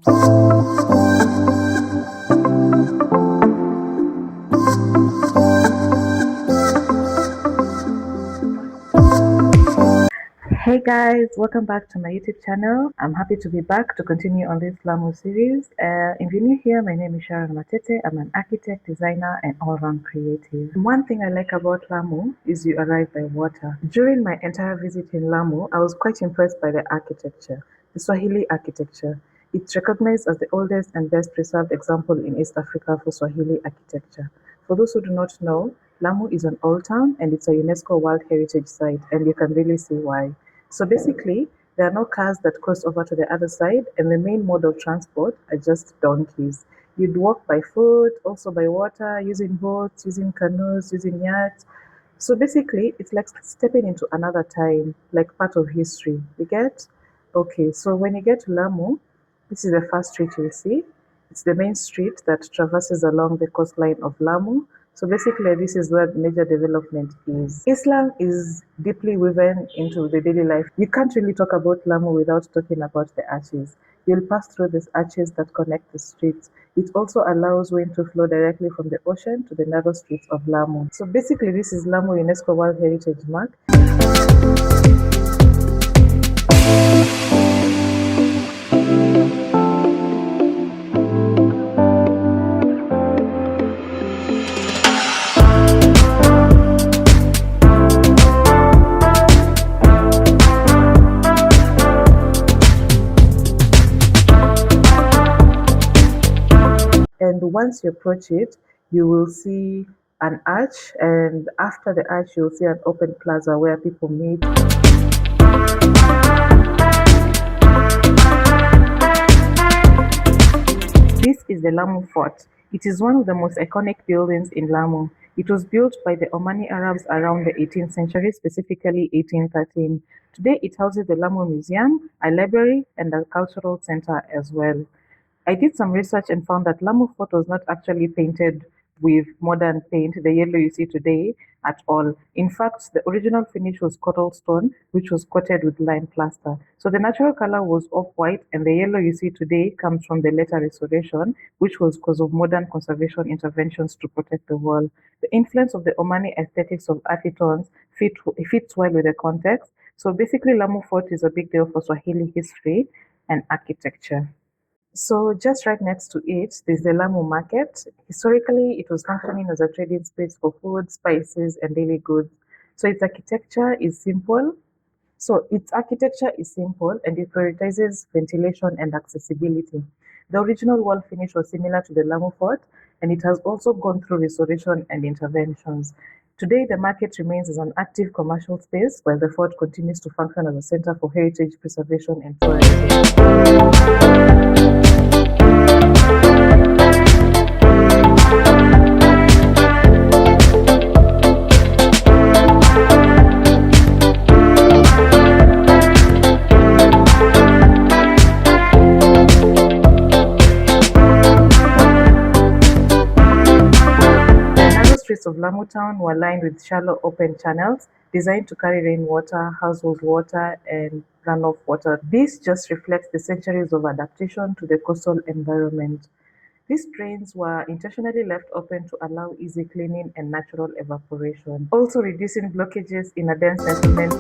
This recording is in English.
Hey guys, welcome back to my YouTube channel. I'm happy to be back to continue on this Lamu series. If you're new here, my name is Sharon Matete. I'm an architect, designer, and all-round creative. One thing I like about Lamu is you arrive by water. During my entire visit in Lamu, I was quite impressed by the architecture, the Swahili architecture. It's recognized as the oldest and best preserved example in East Africa for Swahili architecture. For those who do not know, Lamu is an old town and it's a UNESCO World Heritage Site, and you can really see why. So basically, there are no cars that cross over to the other side, and the main mode of transport are just donkeys. You'd walk by foot, also by water, using boats, using canoes, using yachts. So basically, it's like stepping into another time, like part of history. You get? Okay, so when you get to Lamu, this is the first street you'll see. It's the main street that traverses along the coastline of Lamu. So basically, this is where major development is. Islam is deeply woven into the daily life. You can't really talk about Lamu without talking about the arches. You'll pass through these arches that connect the streets. It also allows wind to flow directly from the ocean to the narrow streets of Lamu. So basically, this is Lamu UNESCO World Heritage Mark. And once you approach it, you will see an arch, and after the arch, you'll see an open plaza where people meet. This is the Lamu Fort. It is one of the most iconic buildings in Lamu. It was built by the Omani Arabs around the 18th century, specifically 1813. Today, it houses the Lamu Museum, a library, and a cultural center as well. I did some research and found that Lamu Fort was not actually painted with modern paint, the yellow you see today, at all. In fact, the original finish was cobblestone, which was coated with lime plaster. So the natural color was off-white, and the yellow you see today comes from the later restoration, which was because of modern conservation interventions to protect the wall. The influence of the Omani aesthetics of earthy tones fits well with the context. So basically, Lamu Fort is a big deal for Swahili history and architecture. So just right next to it, there's the Lamu market. Historically, it was functioning as a trading space for food, spices, and daily goods. So its architecture is simple. And it prioritizes ventilation and accessibility. The original wall finish was similar to the Lamu Fort, and it has also gone through restoration and interventions. Today, the market remains as an active commercial space, while the fort continues to function as a center for heritage preservation and tourism. Streets of Lamu town were lined with shallow open channels designed to carry rainwater, household water, and runoff water. This just reflects the centuries of adaptation to the coastal environment. These drains were intentionally left open to allow easy cleaning and natural evaporation, also reducing blockages in a dense settlement.